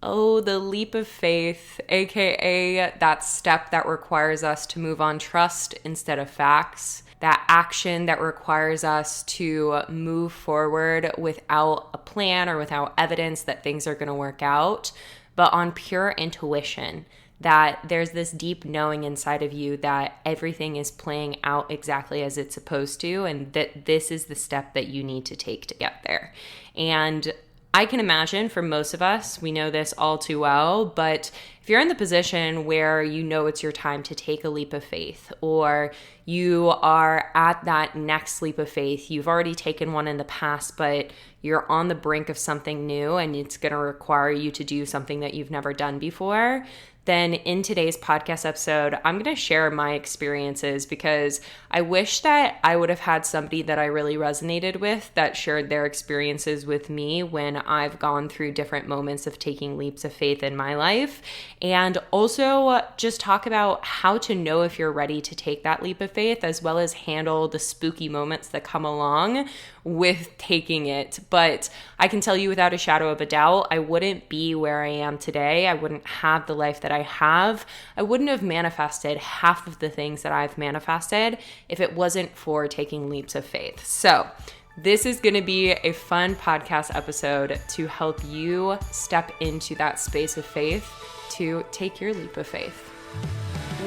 Oh, the leap of faith, aka that step that requires us to move on trust instead of facts. That action that requires us to move forward without a plan or without evidence that things are going to work out, but on pure intuition, that there's this deep knowing inside of you that everything is playing out exactly as it's supposed to, and that this is the step that you need to take to get there. And I can imagine for most of us, we know this all too well, but if you're in the position where you know it's your time to take a leap of faith, or you are at that next leap of faith, you've already taken one in the past, but you're on the brink of something new and it's going to require you to do something that you've never done before, then in today's podcast episode, I'm going to share my experiences because I wish that I would have had somebody that I really resonated with that shared their experiences with me when I've gone through different moments of taking leaps of faith in my life. And also just talk about how to know if you're ready to take that leap of faith, as well as handle the spooky moments that come along with taking it. But I can tell you without a shadow of a doubt, I wouldn't be where I am today. I wouldn't have the life that I have. I wouldn't have manifested half of the things that I've manifested if it wasn't for taking leaps of faith. So this is going to be a fun podcast episode to help you step into that space of faith to take your leap of faith.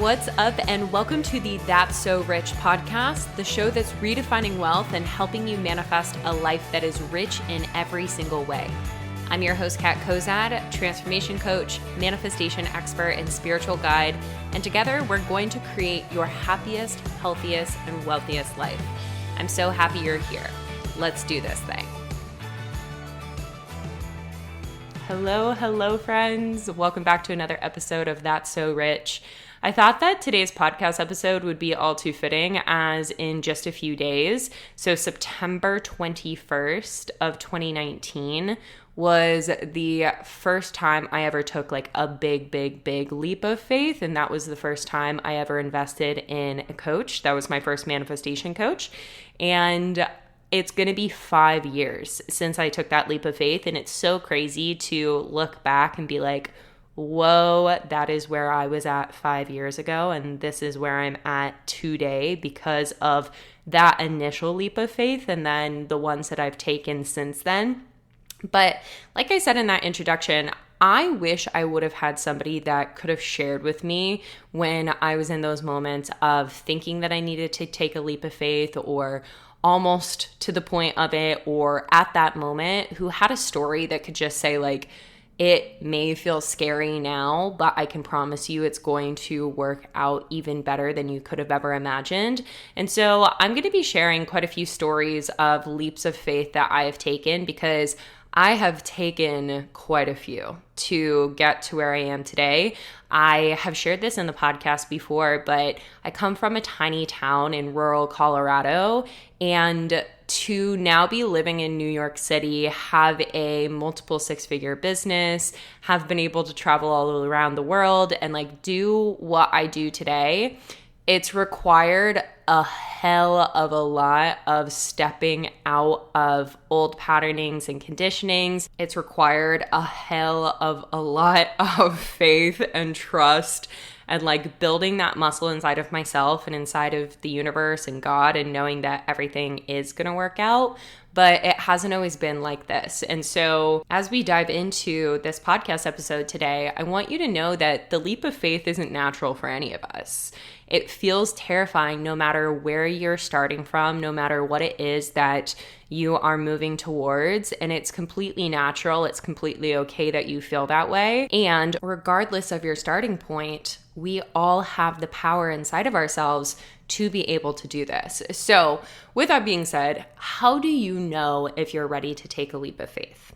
What's up, and welcome to the That's So Rich podcast, the show that's redefining wealth and helping you manifest a life that is rich in every single way. I'm your host, Kat Kozad, transformation coach, manifestation expert, and spiritual guide, and together we're going to create your happiest, healthiest, and wealthiest life. I'm so happy you're here. Let's do this thing. Hello, friends. Welcome back to another episode of That's So Rich. I thought that today's podcast episode would be all too fitting, as in just a few days. So September 21st of 2019 was the first time I ever took like a big leap of faith. And that was the first time I ever invested in a coach. That was my first manifestation coach. And it's going to be 5 years since I took that leap of faith. And it's so crazy to look back and be like, whoa, that is where I was at 5 years ago. And this is where I'm at today because of that initial leap of faith and then the ones that I've taken since then. But like I said in that introduction, I wish I would have had somebody that could have shared with me when I was in those moments of thinking that I needed to take a leap of faith, or almost to the point of it, or at that moment, who had a story that could just say like, it may feel scary now, but I can promise you it's going to work out even better than you could have ever imagined. And so I'm going to be sharing quite a few stories of leaps of faith that I have taken, because I have taken quite a few to get to where I am today. I have shared this in the podcast before, but I come from a tiny town in rural Colorado, and to now be living in New York City, have a multiple six-figure business, have been able to travel all around the world and like do what I do today, it's required a hell of a lot of stepping out of old patternings and conditionings. It's required a hell of a lot of faith and trust and like building that muscle inside of myself and inside of the universe and God, and knowing that everything is going to work out. But it hasn't always been like this. And so as we dive into this podcast episode today, I want you to know that the leap of faith isn't natural for any of us. It feels terrifying no matter where you're starting from, no matter what it is that you are moving towards. And it's completely natural. It's completely okay that you feel that way. And regardless of your starting point, we all have the power inside of ourselves to be able to do this. So with that being said, how do you know if you're ready to take a leap of faith?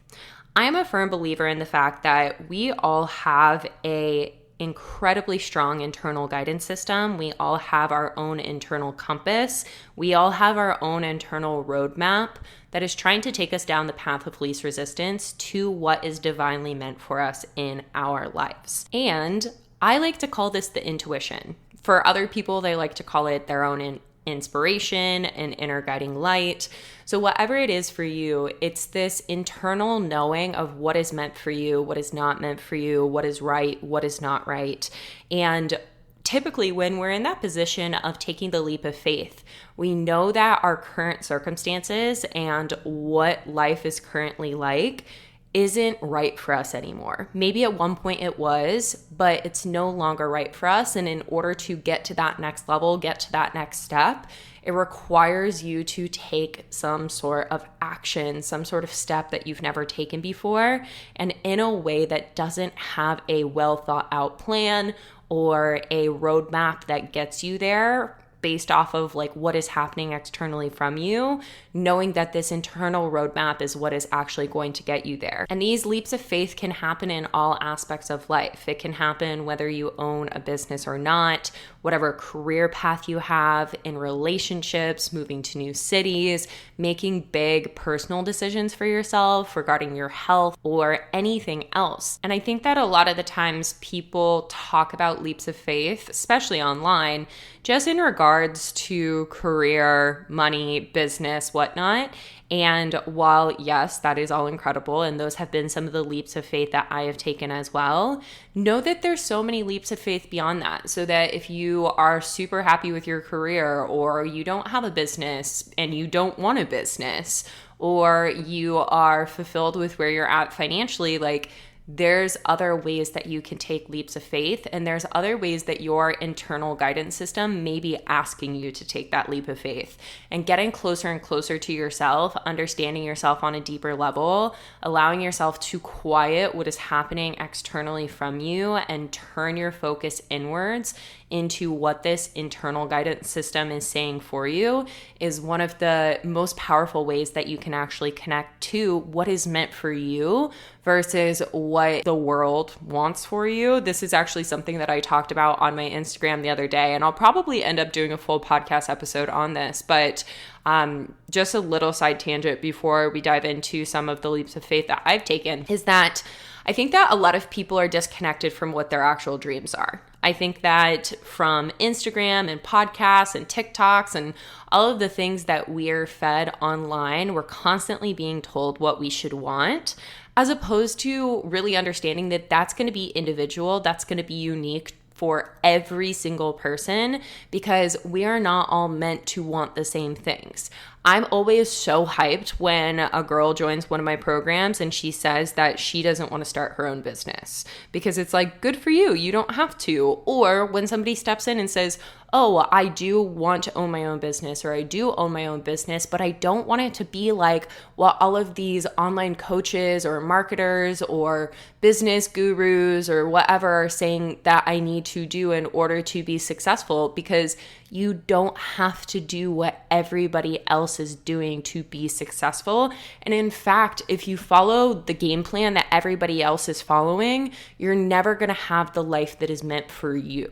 I'm a firm believer in the fact that we all have a incredibly strong internal guidance system. We all have our own internal compass. We all have our own internal roadmap that is trying to take us down the path of least resistance to what is divinely meant for us in our lives. And I like to call this the intuition. For other people, they like to call it their own inspiration, an inner guiding light. So whatever it is for you, it's this internal knowing of what is meant for you, what is not meant for you, what is right, what is not right. And typically when we're in that position of taking the leap of faith, we know that our current circumstances and what life is currently like isn't right for us anymore. Maybe at one point it was, but it's no longer right for us. And in order to get to that next level, get to that next step, it requires you to take some sort of action, some sort of step that you've never taken before, and in a way that doesn't have a well thought out plan or a roadmap that gets you there based off of like what is happening externally from you, knowing that this internal roadmap is what is actually going to get you there. And these leaps of faith can happen in all aspects of life. It can happen whether you own a business or not, whatever career path you have, in relationships, moving to new cities, making big personal decisions for yourself regarding your health or anything else. And I think that a lot of the times people talk about leaps of faith, especially online, just in regards to career, money, business, whatnot. And while, yes, that is all incredible, and those have been some of the leaps of faith that I have taken as well, know that there's so many leaps of faith beyond that. So that if you are super happy with your career, or you don't have a business and you don't want a business, or you are fulfilled with where you're at financially, like, there's other ways that you can take leaps of faith, and there's other ways that your internal guidance system may be asking you to take that leap of faith. And getting closer and closer to yourself, understanding yourself on a deeper level, allowing yourself to quiet what is happening externally from you and turn your focus inwards into what this internal guidance system is saying for you is one of the most powerful ways that you can actually connect to what is meant for you versus what the world wants for you. This is actually something that I talked about on my Instagram the other day, and I'll probably end up doing a full podcast episode on this, but just a little side tangent before we dive into some of the leaps of faith that I've taken is that I think that a lot of people are disconnected from what their actual dreams are. I think that from Instagram and podcasts and TikToks and all of the things that we're fed online, we're constantly being told what we should want, as opposed to really understanding that that's going to be individual, that's going to be unique for every single person, because we are not all meant to want the same things. I'm always so hyped when a girl joins one of my programs and she says that she doesn't want to start her own business, because it's like, good for you, you don't have to. Or when somebody steps in and says, oh, I do want to own my own business, or I do own my own business, but I don't want it to be like what all of these online coaches or marketers or business gurus or whatever are saying that I need to do in order to be successful, because you don't have to do what everybody else is doing to be successful. And in fact, if you follow the game plan that everybody else is following, you're never going to have the life that is meant for you.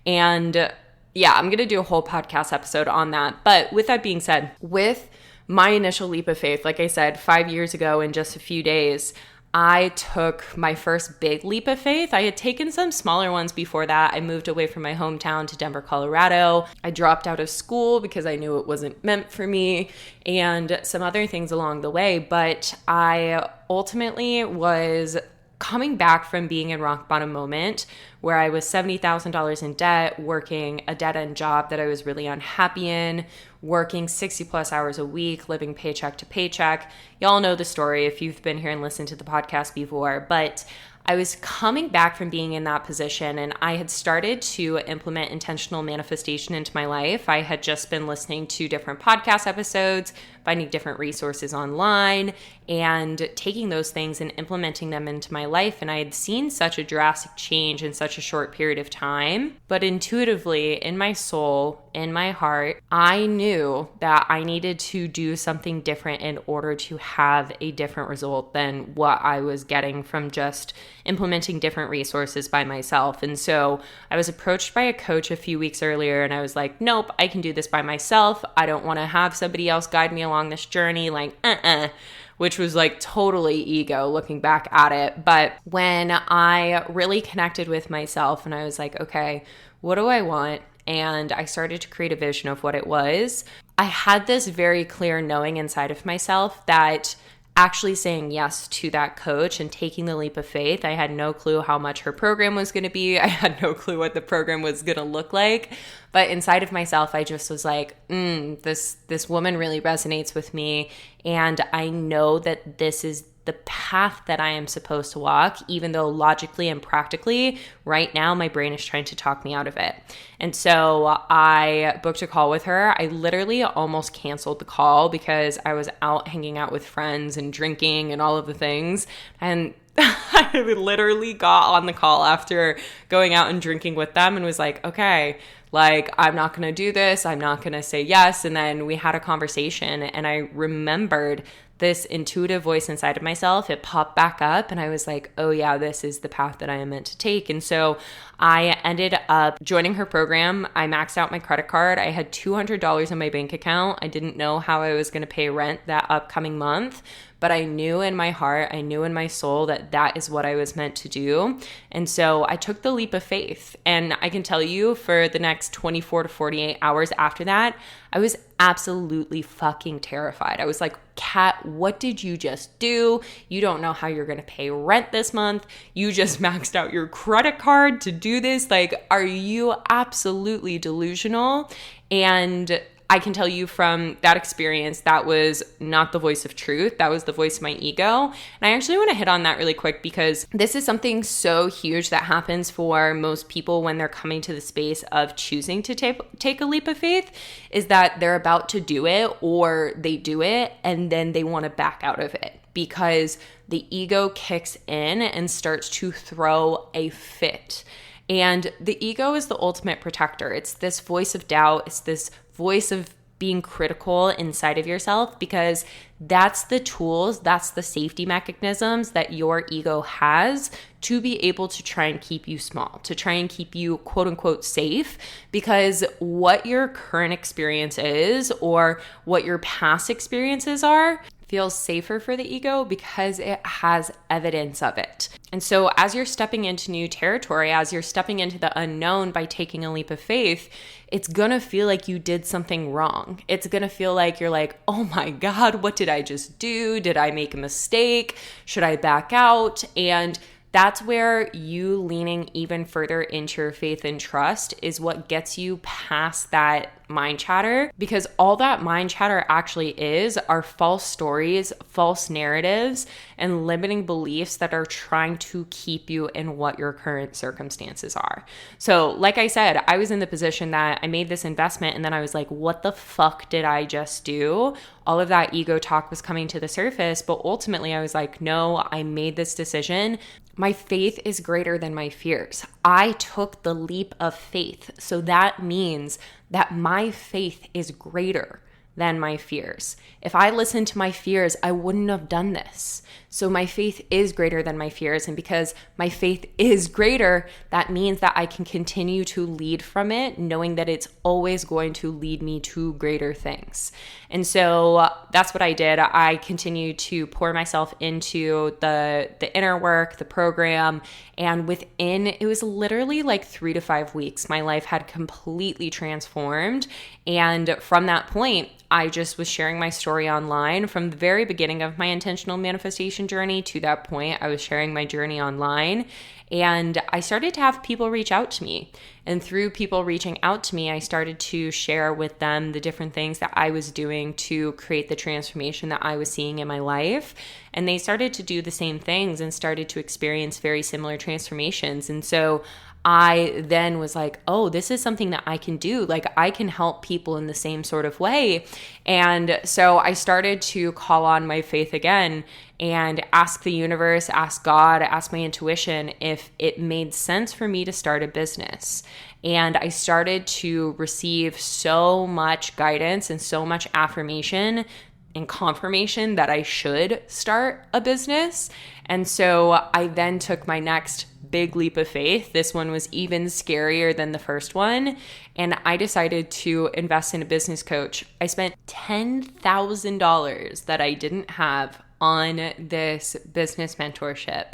And yeah, I'm going to do a whole podcast episode on that. But with that being said, with my initial leap of faith, like I said, 5 years ago in just a few days, I took my first big leap of faith. I had taken some smaller ones before that. I moved away from my hometown to Denver, Colorado. I dropped out of school because I knew it wasn't meant for me, and some other things along the way. But I ultimately was coming back from being in rock bottom moment where I was $70,000 in debt, working a dead-end job that I was really unhappy in, working 60 plus hours a week, living paycheck to paycheck. Y'all know the story if you've been here and listened to the podcast before, but I was coming back from being in that position, and I had started to implement intentional manifestation into my life. I had just been listening to different podcast episodes, finding different resources online, and taking those things and implementing them into my life. And I had seen such a drastic change in such a short period of time. But intuitively, in my soul, in my heart, I knew that I needed to do something different in order to have a different result than what I was getting from just implementing different resources by myself. And so I was approached by a coach a few weeks earlier, and I was like, nope, I can do this by myself. I don't want to have somebody else guide me along this journey, like, which was like totally ego looking back at it. But when I really connected with myself and I was like, okay, what do I want? and I started to create a vision of what it was. I had this very clear knowing inside of myself that actually saying yes to that coach and taking the leap of faith, I had no clue how much her program was going to be. I had no clue what the program was going to look like. But inside of myself, I just was like, this woman really resonates with me. And I know that this is the path that I am supposed to walk, even though logically and practically right now my brain is trying to talk me out of it. And so I booked a call with her. I literally almost canceled the call because I was out hanging out with friends and drinking and all of the things. And I literally got on the call after going out and drinking with them and was like, okay, like, I'm not going to do this. I'm not going to say yes. And then we had a conversation and I remembered this intuitive voice inside of myself. It popped back up and I was like, oh yeah, this is the path that I am meant to take. And so I ended up joining her program. I maxed out my credit card. I had $200 in my bank account. I didn't know how I was going to pay rent that upcoming month, but I knew in my heart, I knew in my soul that that is what I was meant to do. And so I took the leap of faith. And I can tell you for the next 24 to 48 hours after that, I was absolutely fucking terrified. I was like, Kat, what did you just do? You don't know how you're going to pay rent this month. You just maxed out your credit card to do this. Like, are you absolutely delusional? And I can tell you from that experience, that was not the voice of truth. That was the voice of my ego. And I actually want to hit on that really quick because this is something so huge that happens for most people when they're coming to the space of choosing to take a leap of faith, is that they're about to do it or they do it and then they want to back out of it because the ego kicks in and starts to throw a fit. And the ego is the ultimate protector. It's this voice of doubt. It's this voice of being critical inside of yourself because that's the tools, that's the safety mechanisms that your ego has to be able to try and keep you small, to try and keep you quote unquote safe, because what your current experience is or what your past experiences are feels safer for the ego because it has evidence of it. And so as you're stepping into new territory, as you're stepping into the unknown by taking a leap of faith, it's gonna feel like you did something wrong. It's gonna feel like you're like, oh my God, what did I just do? Did I make a mistake? Should I back out? And that's where you leaning even further into your faith and trust is what gets you past that mind chatter, because all that mind chatter actually is are false stories, false narratives, and limiting beliefs that are trying to keep you in what your current circumstances are. So like I said, I was in the position that I made this investment and then I was like, what the fuck did I just do? All of that ego talk was coming to the surface, but ultimately I was like, no, I made this decision. My faith is greater than my fears. I took the leap of faith. So that means that my faith is greater than my fears. If I listened to my fears, I wouldn't have done this. So my faith is greater than my fears. And because my faith is greater, that means that I can continue to lead from it, knowing that it's always going to lead me to greater things. And so that's what I did. I continued to pour myself into the inner work, the program, and within, it was literally like 3 to 5 weeks, my life had completely transformed. And from that point, I just was sharing my story online from the very beginning of my intentional manifestation journey to that point. I was sharing my journey online and I started to have people reach out to me. And through people reaching out to me, I started to share with them the different things that I was doing to create the transformation that I was seeing in my life. And they started to do the same things and started to experience very similar transformations. And so I then was like, oh, this is something that I can do. Like I can help people in the same sort of way. And so I started to call on my faith again and ask the universe, ask God, ask my intuition if it made sense for me to start a business. And I started to receive so much guidance and so much affirmation and confirmation that I should start a business. And so I then took my next big leap of faith. This one was even scarier than the first one. And I decided to invest in a business coach. I spent $10,000 that I didn't have on this business mentorship.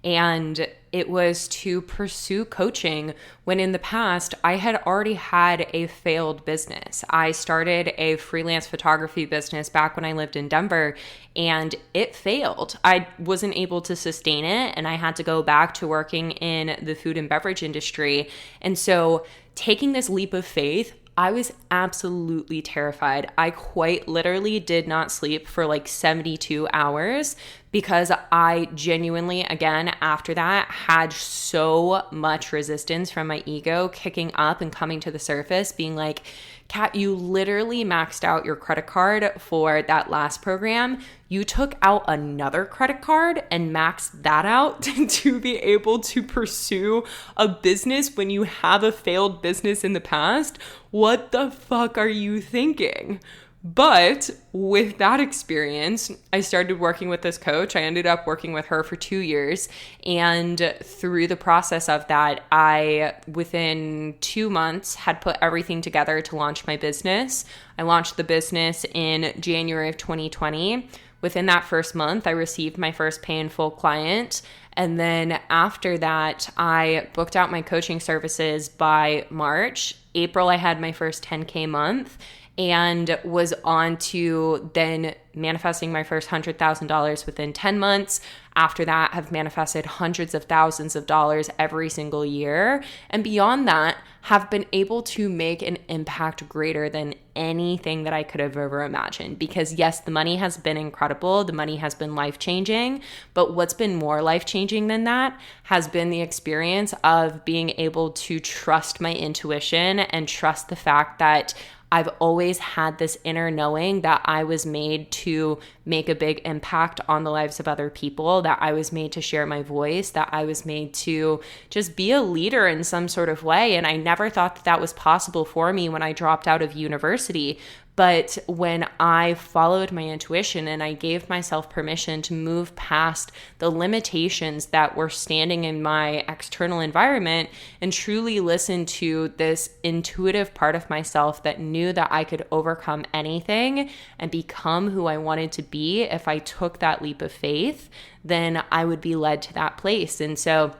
And it was to pursue coaching when in the past I had already had a failed business. I started a freelance photography business back when I lived in Denver, and it failed. I wasn't able to sustain it, and I had to go back to working in the food and beverage industry. And so taking this leap of faith, I was absolutely terrified. I quite literally did not sleep for like 72 hours because I genuinely, again, after that, had so much resistance from my ego kicking up and coming to the surface, being like, Kat, you literally maxed out your credit card for that last program. You took out another credit card and maxed that out to be able to pursue a business when you have a failed business in the past. What the fuck are you thinking? But with that experience, I started working with this coach. I ended up working with her for 2 years. And through the process of that, I, within 2 months, had put everything together to launch my business. I launched the business in January of 2020. Within that first month, I received my first pay in full client. And then after that, I booked out my coaching services by March. April, I had my first 10K month, and was on to then manifesting my first $100,000 within 10 months. After that, have manifested hundreds of thousands of dollars every single year. And beyond that, have been able to make an impact greater than anything that I could have ever imagined. Because yes, the money has been incredible. The money has been life-changing. But what's been more life-changing than that has been the experience of being able to trust my intuition and trust the fact that I've always had this inner knowing that I was made to make a big impact on the lives of other people, that I was made to share my voice, that I was made to just be a leader in some sort of way. And I never thought that that was possible for me when I dropped out of university. But when I followed my intuition and I gave myself permission to move past the limitations that were standing in my external environment and truly listen to this intuitive part of myself that knew that I could overcome anything and become who I wanted to be if I took that leap of faith, then I would be led to that place. And so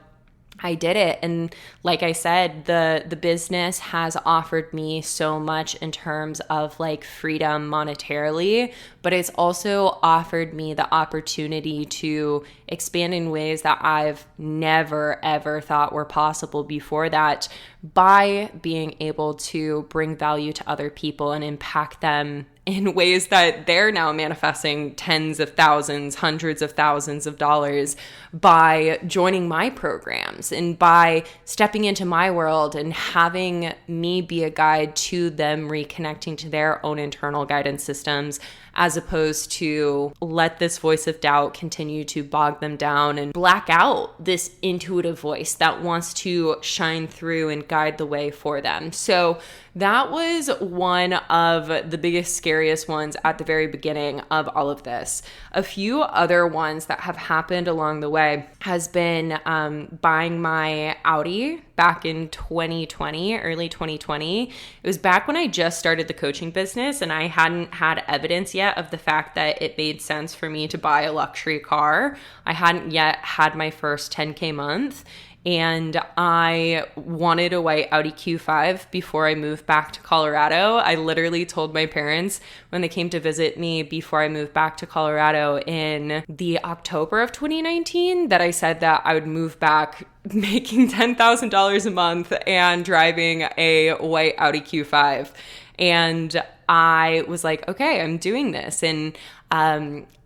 I did it. And like I said, the business has offered me so much in terms of like freedom monetarily, but it's also offered me the opportunity to expand in ways that I've never, ever thought were possible before that, by being able to bring value to other people and impact them in ways that they're now manifesting tens of thousands, hundreds of thousands of dollars by joining my programs and by stepping into my world and having me be a guide to them reconnecting to their own internal guidance systems, as opposed to let this voice of doubt continue to bog them down and black out this intuitive voice that wants to shine through and guide the way for them. So that was one of the biggest, scariest ones at the very beginning of all of this. A few other ones that have happened along the way has been buying my Audi back in 2020, early 2020. It was back when I just started the coaching business and I hadn't had evidence yet of the fact that it made sense for me to buy a luxury car. I hadn't yet had my first 10K month. And I wanted a white Audi Q5 before I moved back to Colorado. I literally told my parents when they came to visit me before I moved back to Colorado in the October of 2019 that I said that I would move back making $10,000 a month and driving a white Audi Q5. And I was like, okay, I'm doing this. And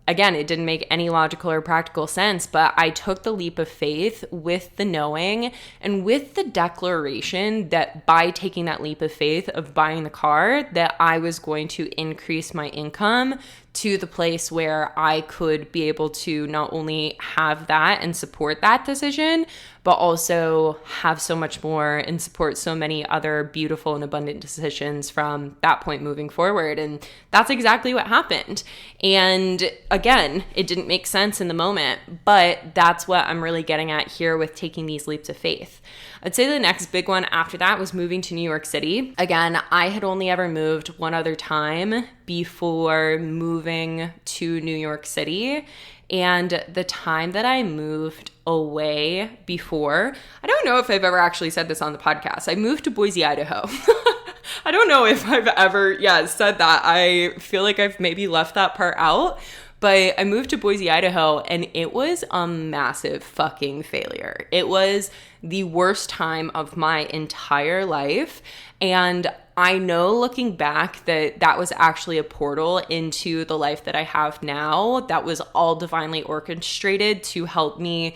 again, it didn't make any logical or practical sense, but I took the leap of faith with the knowing and with the declaration that by taking that leap of faith of buying the car, that I was going to increase my income to the place where I could be able to not only have that and support that decision, but also have so much more and support so many other beautiful and abundant decisions from that point moving forward. And that's exactly what happened. And again, it didn't make sense in the moment, but that's what I'm really getting at here with taking these leaps of faith. I'd say the next big one after that was moving to New York City. Again, I had only ever moved one other time before moving to New York City. And the time that I moved away before, I don't know if I've ever actually said this on the podcast. I moved to Boise, Idaho. I don't know if I've ever, said that. I feel like I've maybe left that part out. But I moved to Boise, Idaho, and it was a massive fucking failure. It was the worst time of my entire life. And I know looking back that that was actually a portal into the life that I have now that was all divinely orchestrated to help me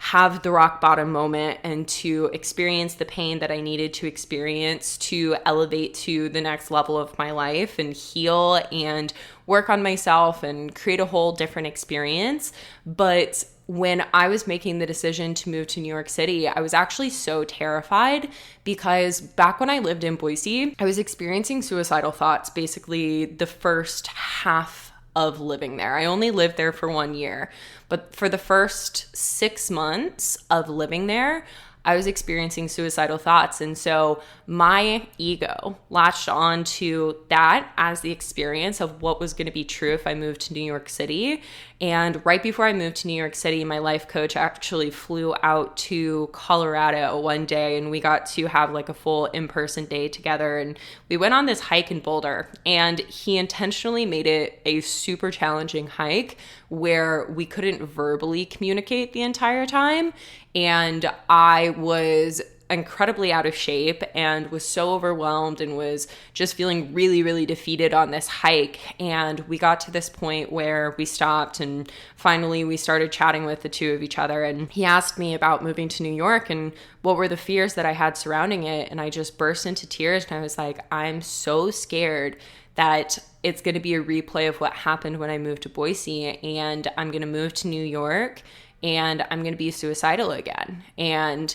have the rock bottom moment and to experience the pain that I needed to experience to elevate to the next level of my life and heal and work on myself and create a whole different experience. But when I was making the decision to move to New York City, I was actually so terrified because back when I lived in Boise, I was experiencing suicidal thoughts basically the first half of living there. I only lived there for 1 year, but for the first 6 months of living there, I was experiencing suicidal thoughts. And so my ego latched on to that as the experience of what was going to be true if I moved to New York City. And right before I moved to New York City, my life coach actually flew out to Colorado one day and we got to have like a full in-person day together. And we went on this hike in Boulder, and he intentionally made it a super challenging hike where we couldn't verbally communicate the entire time. And I was incredibly out of shape and was so overwhelmed and was just feeling really, really defeated on this hike. And we got to this point where we stopped and finally we started chatting with the two of each other. And he asked me about moving to New York and what were the fears that I had surrounding it. And I just burst into tears and I was like, I'm so scared that it's going to be a replay of what happened when I moved to Boise, and I'm going to move to New York and I'm going to be suicidal again. And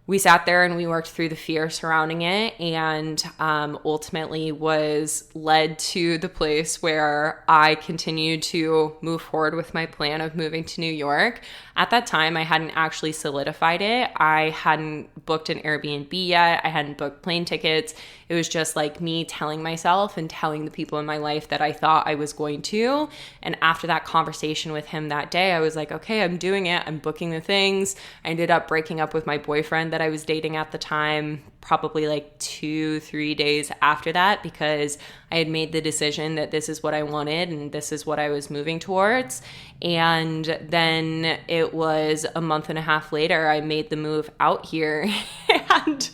we sat there and we worked through the fear surrounding it, and ultimately was led to the place where I continued to move forward with my plan of moving to New York. At that time, I hadn't actually solidified it. I hadn't booked an Airbnb yet. I hadn't booked plane tickets. It was just like me telling myself and telling the people in my life that I thought I was going to. And after that conversation with him that day, I was like, okay, I'm doing it. I'm booking the things. I ended up breaking up with my boyfriend that I was dating at the time, probably like 2-3 days after that, because I had made the decision that this is what I wanted and this is what I was moving towards. And then it was a month and a half later, I made the move out here. And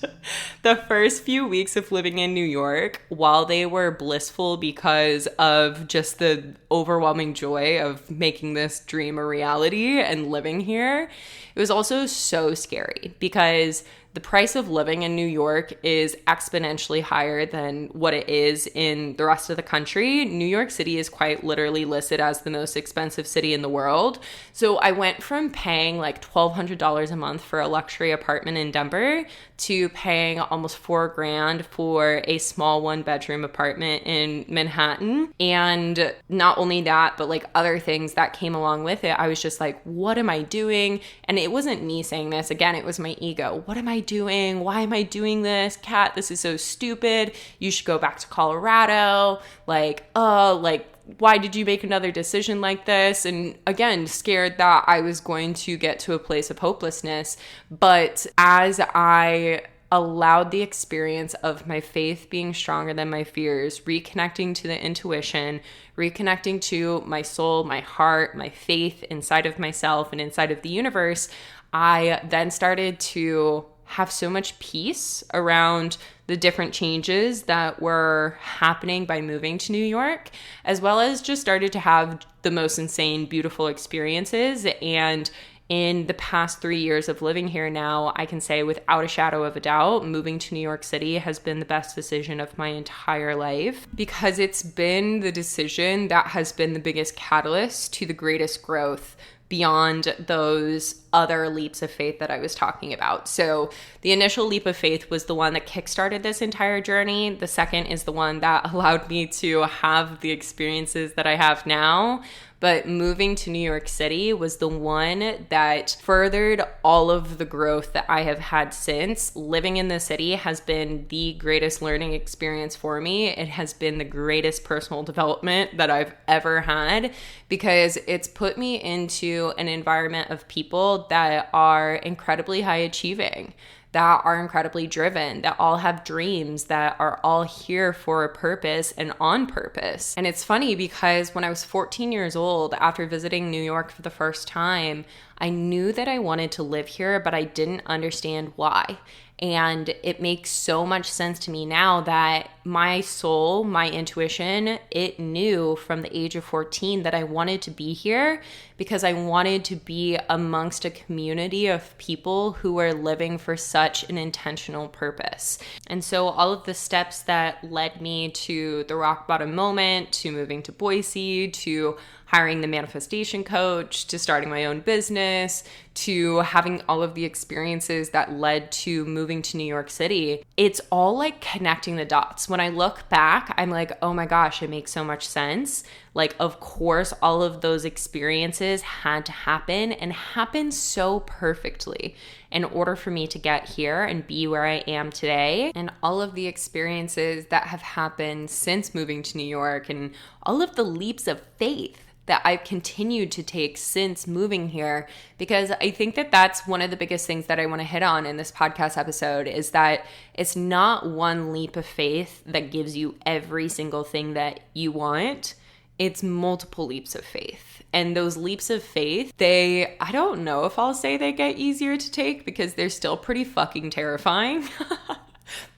the first few weeks of living in New York, while they were blissful because of just the overwhelming joy of making this dream a reality and living here, it was also so scary because the price of living in New York is exponentially higher than what it is in the rest of the country. New York City is quite literally listed as the most expensive city in the world. So I went from paying like $1,200 a month for a luxury apartment in Denver to paying almost $4,000 for a small 1-bedroom apartment in Manhattan. And not only that, but like other things that came along with it. I was just like, what am I doing? And it wasn't me saying this. Again, it was my ego. What am I doing? Why am I doing this? Kat, this is so stupid. You should go back to Colorado. Like, why did you make another decision like this? And again, scared that I was going to get to a place of hopelessness. But as I allowed the experience of my faith being stronger than my fears, reconnecting to the intuition, reconnecting to my soul, my heart, my faith inside of myself and inside of the universe, I then started to have so much peace around the different changes that were happening by moving to New York, as well as just started to have the most insane, beautiful experiences. And in the past 3 years of living here now, I can say without a shadow of a doubt, moving to New York City has been the best decision of my entire life, because it's been the decision that has been the biggest catalyst to the greatest growth beyond those other leaps of faith that I was talking about. So the initial leap of faith was the one that kickstarted this entire journey. The second is the one that allowed me to have the experiences that I have now. but moving to New York City was the one that furthered all of the growth that I have had since. Living in the city has been the greatest learning experience for me. It has been the greatest personal development that I've ever had because it's put me into an environment of people that are incredibly high achieving, that are incredibly driven, that all have dreams, that are all here for a purpose and on purpose. And it's funny because when I was 14 years old, after visiting New York for the first time, I knew that I wanted to live here, but I didn't understand why. And it makes so much sense to me now that my soul, my intuition, it knew from the age of 14 that I wanted to be here because I wanted to be amongst a community of people who were living for such an intentional purpose. And so all of the steps that led me to the rock bottom moment, to moving to Boise, to hiring the manifestation coach, to starting my own business, to having all of the experiences that led to moving to New York City, it's all like connecting the dots. When I look back, I'm like, oh my gosh, it makes so much sense. Like, of course, all of those experiences had to happen and happen so perfectly in order for me to get here and be where I am today. And all of the experiences that have happened since moving to New York and all of the leaps of faith that I've continued to take since moving here, because I think that that's one of the biggest things that I want to hit on in this podcast episode is that it's not one leap of faith that gives you every single thing that you want. It's multiple leaps of faith. And those leaps of faith, I don't know if I'll say they get easier to take because they're still pretty fucking terrifying,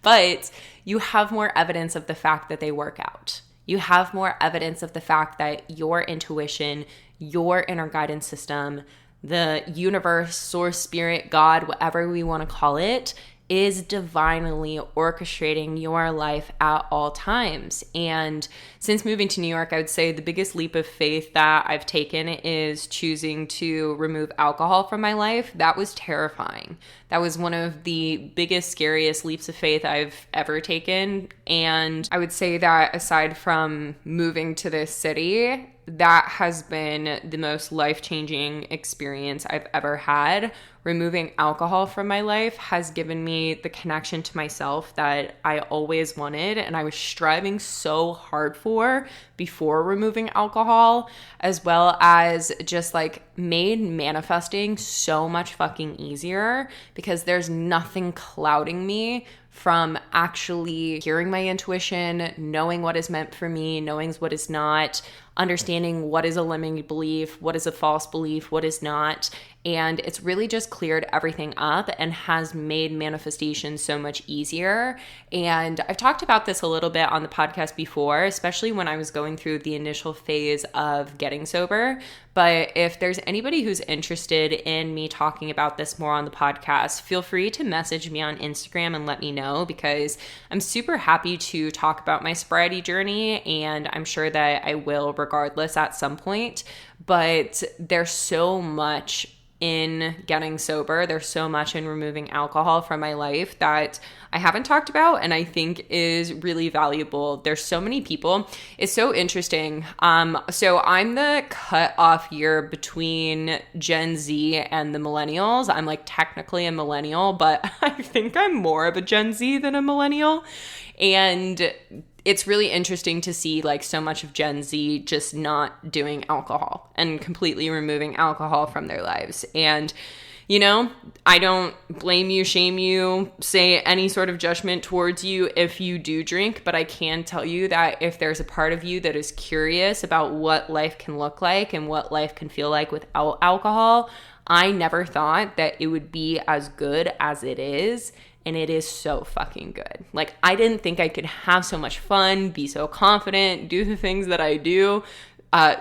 but you have more evidence of the fact that they work out. You have more evidence of the fact that your intuition, your inner guidance system, the universe, source, spirit, God, whatever we want to call it, is divinely orchestrating your life at all times. And since moving to New York, I would say the biggest leap of faith that I've taken is choosing to remove alcohol from my life. That was terrifying. That was one of the biggest, scariest leaps of faith I've ever taken. And I would say that aside from moving to this city, that has been the most life-changing experience I've ever had. Removing alcohol from my life has given me the connection to myself that I always wanted and I was striving so hard for before removing alcohol, as well as just like made manifesting so much fucking easier because there's nothing clouding me from actually hearing my intuition, knowing what is meant for me, knowing what is not, understanding what is a limiting belief, what is a false belief, what is not. And it's really just cleared everything up and has made manifestation so much easier. And I've talked about this a little bit on the podcast before, especially when I was going through the initial phase of getting sober. But if there's anybody who's interested in me talking about this more on the podcast, feel free to message me on Instagram and let me know because I'm super happy to talk about my sobriety journey and I'm sure that I will regardless at some point. But there's so much in getting sober. There's so much in removing alcohol from my life that I haven't talked about and I think is really valuable. There's so many people. It's so interesting. So I'm the cutoff year between Gen Z and the millennials. I'm like technically a millennial, but I think I'm more of a Gen Z than a millennial. And it's really interesting to see like so much of Gen Z just not doing alcohol and completely removing alcohol from their lives. And, you know, I don't blame you, shame you, say any sort of judgment towards you if you do drink, but I can tell you that if there's a part of you that is curious about what life can look like and what life can feel like without alcohol, I never thought that it would be as good as it is. And it is so fucking good. Like, I didn't think I could have so much fun, be so confident, do the things that I do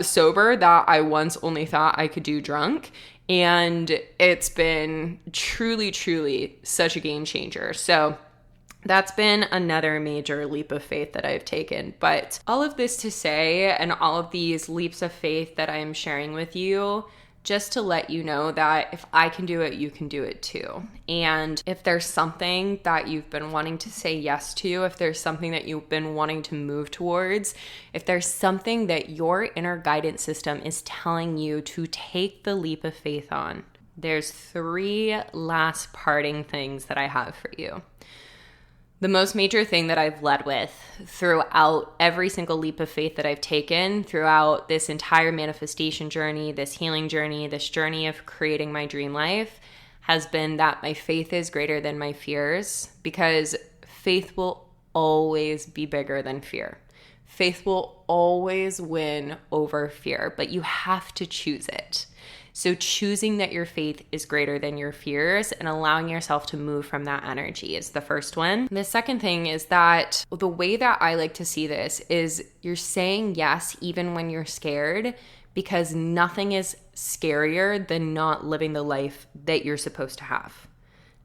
sober that I once only thought I could do drunk. And it's been truly, truly such a game changer. So that's been another major leap of faith that I've taken. But all of this to say, and all of these leaps of faith that I'm sharing with you, just to let you know that if I can do it, you can do it too. And if there's something that you've been wanting to say yes to, if there's something that you've been wanting to move towards, if there's something that your inner guidance system is telling you to take the leap of faith on, there's 3 last parting things that I have for you. The most major thing that I've led with throughout every single leap of faith that I've taken throughout this entire manifestation journey, this healing journey, this journey of creating my dream life has been that my faith is greater than my fears, because faith will always be bigger than fear. Faith will always win over fear, but you have to choose it. So choosing that your faith is greater than your fears and allowing yourself to move from that energy is the first one. The second thing is that the way that I like to see this is you're saying yes even when you're scared, because nothing is scarier than not living the life that you're supposed to have.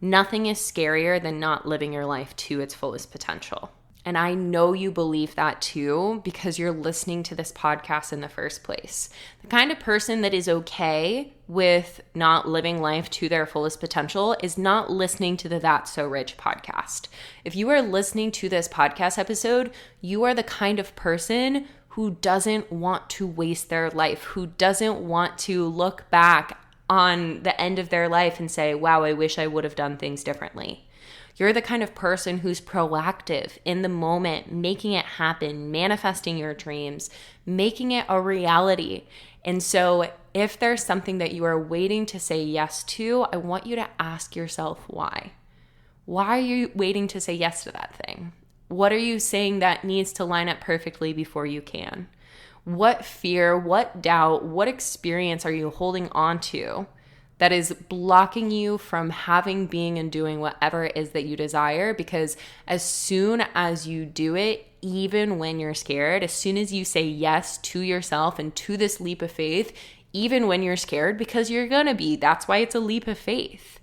Nothing is scarier than not living your life to its fullest potential. And I know you believe that too, because you're listening to this podcast in the first place. The kind of person that is okay with not living life to their fullest potential is not listening to the That's So Rich podcast. If you are listening to this podcast episode, you are the kind of person who doesn't want to waste their life, who doesn't want to look back on the end of their life and say, wow, I wish I would have done things differently. You're the kind of person who's proactive in the moment, making it happen, manifesting your dreams, making it a reality. And so if there's something that you are waiting to say yes to, I want you to ask yourself why. Why are you waiting to say yes to that thing? What are you saying that needs to line up perfectly before you can? What fear, what doubt, what experience are you holding on to that is blocking you from having, being, and doing whatever it is that you desire? Because as soon as you do it, even when you're scared, as soon as you say yes to yourself and to this leap of faith, even when you're scared, because you're gonna be, that's why it's a leap of faith.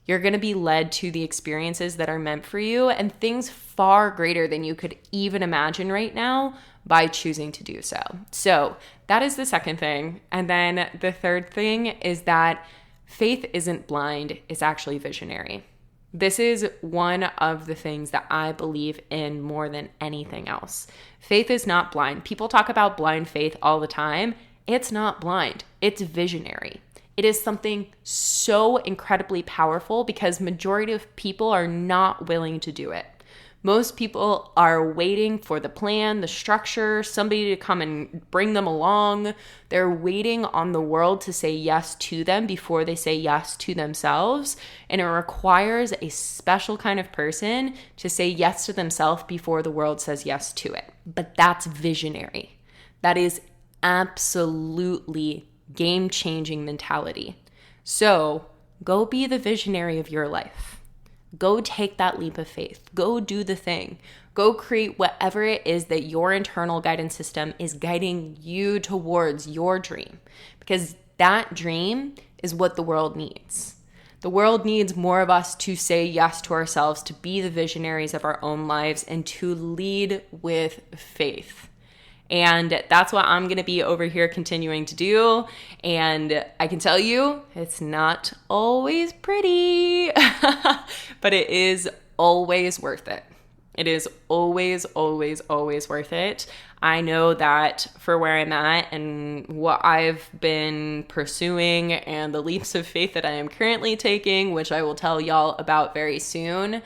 You're gonna be led to the experiences that are meant for you and things far greater than you could even imagine right now by choosing to do so. So that is the second thing. And then the third thing is that faith isn't blind, it's actually visionary. This is one of the things that I believe in more than anything else. Faith is not blind. People talk about blind faith all the time. It's not blind, it's visionary. It is something so incredibly powerful because majority of people are not willing to do it. Most people are waiting for the plan, the structure, somebody to come and bring them along. They're waiting on the world to say yes to them before they say yes to themselves. And it requires a special kind of person to say yes to themselves before the world says yes to it. But that's visionary. That is absolutely game-changing mentality. So go be the visionary of your life. Go take that leap of faith. Go do the thing. Go create whatever it is that your internal guidance system is guiding you towards your dream. Because that dream is what the world needs. The world needs more of us to say yes to ourselves, to be the visionaries of our own lives, and to lead with faith. And that's what I'm going to be over here continuing to do. And I can tell you, it's not always pretty, but it is always worth it. It is always, always, always worth it. I know that for where I'm at and what I've been pursuing and the leaps of faith that I am currently taking, which I will tell y'all about very soon,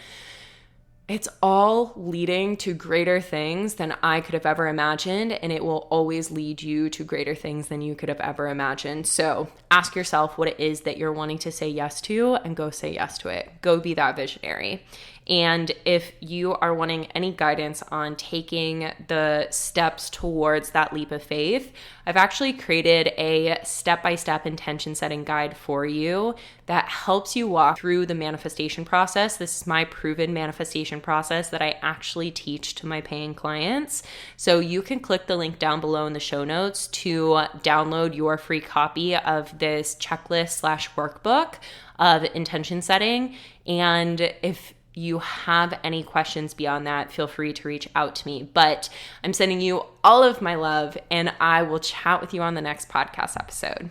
it's all leading to greater things than I could have ever imagined, and it will always lead you to greater things than you could have ever imagined. So ask yourself what it is that you're wanting to say yes to and go say yes to it. Go be that visionary. And if you are wanting any guidance on taking the steps towards that leap of faith, I've actually created a step-by-step intention setting guide for you that helps you walk through the manifestation process. This is my proven manifestation process that I actually teach to my paying clients. So you can click the link down below in the show notes to download your free copy of this checklist/workbook of intention setting. And if you have any questions beyond that, feel free to reach out to me. But I'm sending you all of my love, and I will chat with you on the next podcast episode.